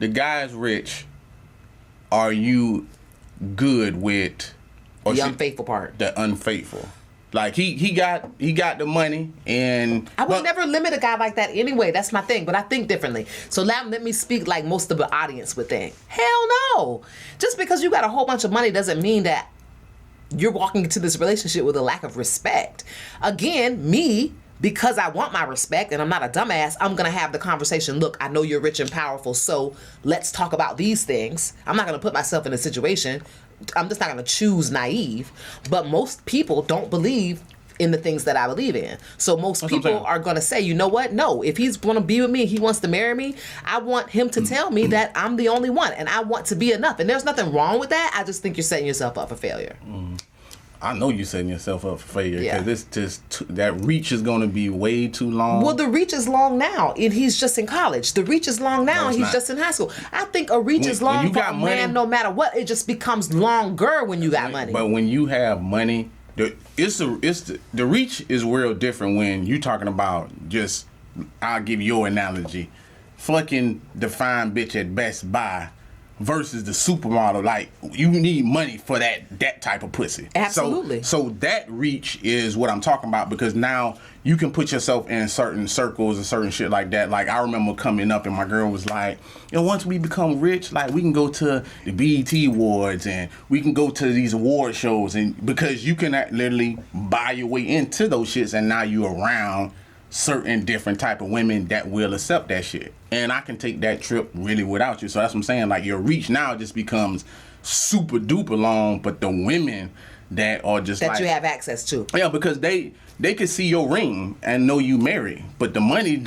the guy's rich, are you good with the unfaithful part? The unfaithful. Like he got the money, and I would never limit a guy like that anyway. That's my thing, but I think differently. So now let me speak like most of the audience would think. Hell no. Just because you got a whole bunch of money doesn't mean that you're walking into this relationship with a lack of respect. Again, me, because I want my respect and I'm not a dumbass, I'm going to have the conversation. Look, I know you're rich and powerful, so let's talk about these things. I'm not going to put myself in a situation. I'm just not going to choose naive. But most people don't believe in the things that I believe in. So most people are going to say, you know what? No, if he's going to be with me, he wants to marry me, I want him to tell me that I'm the only one and I want to be enough. And there's nothing wrong with that. I just think you're setting yourself up for failure. I know you're setting yourself up for failure because it's just that reach is going to be way too long. Well, the reach is long now, and he's just in college. The reach is long now, and he's just in high school. I think a reach is long for a man no matter what. It just becomes longer when you got money. But when you have money, the reach is real different when you talking about just, I'll give you your analogy, fucking the fine bitch at Best Buy versus the supermodel. Like, you need money for that type of pussy. Absolutely. So that reach is what I'm talking about, because now you can put yourself in certain circles and certain shit like that. Like, I remember coming up and my girl was like, once we become rich, like, we can go to the BET Awards and we can go to these award shows, and because you can literally buy your way into those shits, and now you're around certain different type of women that will accept that shit. And I can take that trip really without you. So that's what I'm saying. Like, your reach now just becomes super duper long, but the women that are just that you have access to. Yeah, because they can see your ring and know you married, but the money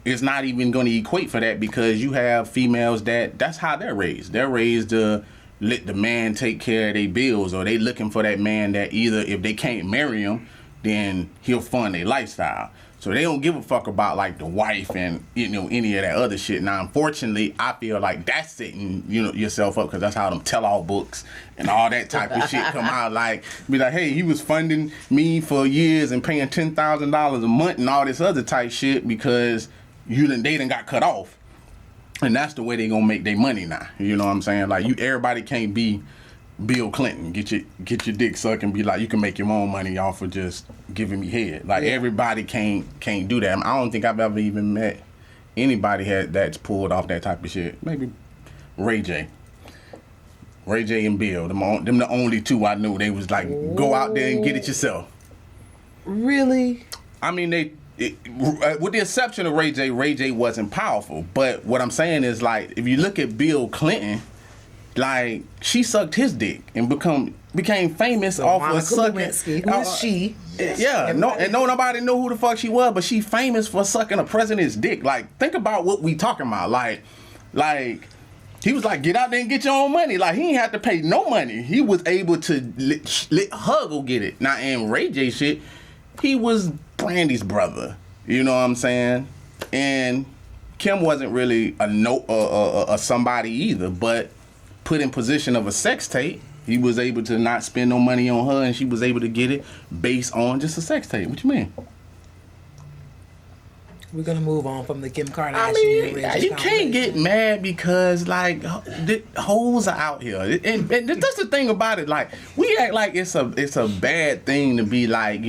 is not even going to equate for that, because you have females that's how they're raised. They're raised to let the man take care of their bills, or they looking for that man that either, if they can't marry him, then he'll fund their lifestyle. So they don't give a fuck about like the wife and any of that other shit. Now, unfortunately, I feel like that's setting yourself up, because that's how them tell-all books and all that type of shit come out. Like, be like, hey, he was funding me for years and paying $10,000 a month and all this other type shit because they done got cut off, and that's the way they gonna make their money now. You know what I'm saying? Like, everybody can't be Bill Clinton, get your dick sucked and be like, you can make your own money off of just giving me head. Like, everybody can't do that. I don't think I've ever even met anybody that's pulled off that type of shit. Maybe Ray J and Bill. Them the only two I knew. They was like, go out there and get it yourself. Really? I mean, with the exception of Ray J wasn't powerful. But what I'm saying is, like, if you look at Bill Clinton, like, she sucked his dick and became famous off of sucking. Who is she? Yeah, nobody knew who the fuck she was, but she famous for sucking a president's dick. Like, think about what we talking about. Like he was like, get out there and get your own money. Like, he ain't have to pay no money. He was able to let her go get it. Now, in Ray J shit, he was Brandy's brother. You know what I'm saying? And Kim wasn't really a somebody either, but put in position of a sex tape, he was able to not spend no money on her, and she was able to get it based on just a sex tape. What you mean? We're gonna move on from the Kim Kardashian. I mean, you can't get mad because, like, the hoes are out here, and that's the thing about it. Like, we act like it's a bad thing to be like,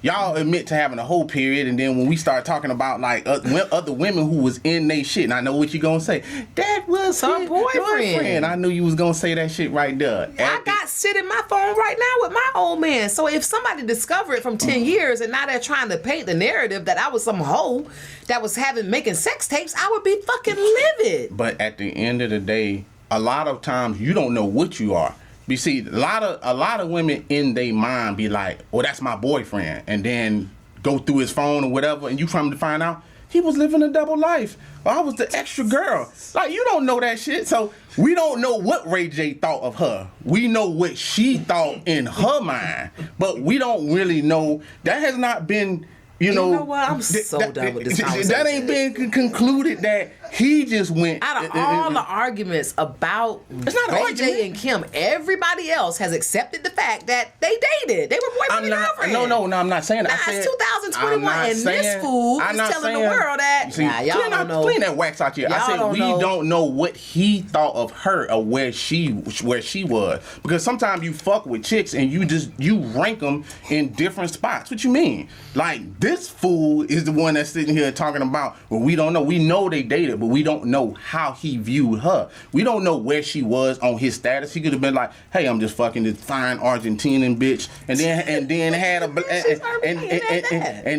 y'all admit to having a whole period, and then when we start talking about like other women who was in they shit, and I know what you gonna say, that was her boyfriend. I knew you was gonna say that shit right there. I got shit in my phone right now with my old man. So if somebody discovered it from 10 years and now they're trying to paint the narrative that I was some hoe that was making sex tapes, I would be fucking livid. But at the end of the day, a lot of times you don't know what you are. You see, a lot of women in their mind be like, "Oh, that's my boyfriend," and then go through his phone or whatever, and you come to find out he was living a double life. Or I was the extra girl. Like, you don't know that shit. So we don't know what Ray J thought of her. We know what she thought in her mind, but we don't really know. That has not been. You know what? I'm so done with this conversation. That ain't been concluded that He just went. Out of all the arguments about It's not an Ray argument. J and Kim, everybody else has accepted the fact that they dated. They were boyfriend and girlfriend. No, I'm not saying that. Nah, I said, it's 2021, I'm not and saying- this fool I'm is not telling the saying- world that, See, nah, y'all don't know. Clean that wax out here. I Y'all said don't we know. don't know what he thought of her or where she was, because sometimes you fuck with chicks and you rank them in different spots. What you mean? Like, this fool is the one that's sitting here talking about, well, we don't know. We know they dated, but we don't know how he viewed her. We don't know where she was on his status. He could have been like, hey, I'm just fucking this fine Argentinian bitch, and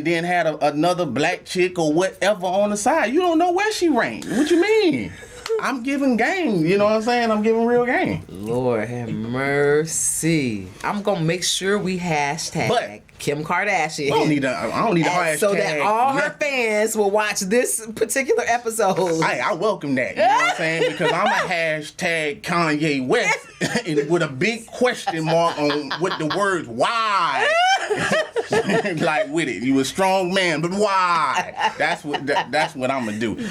then had another black chick or whatever on the side. You don't know where she ranked. What you mean? I'm giving game. You know what I'm saying? I'm giving real game. Lord have mercy. I'm gonna make sure we hashtag But- Kim Kardashian. I don't need a hashtag. So that all her fans will watch this particular episode. I welcome that. You know what I'm saying? Because I'm a hashtag Kanye West and with a big question mark on with the words why. Like with it. You a strong man, but why? That's what I'm gonna do.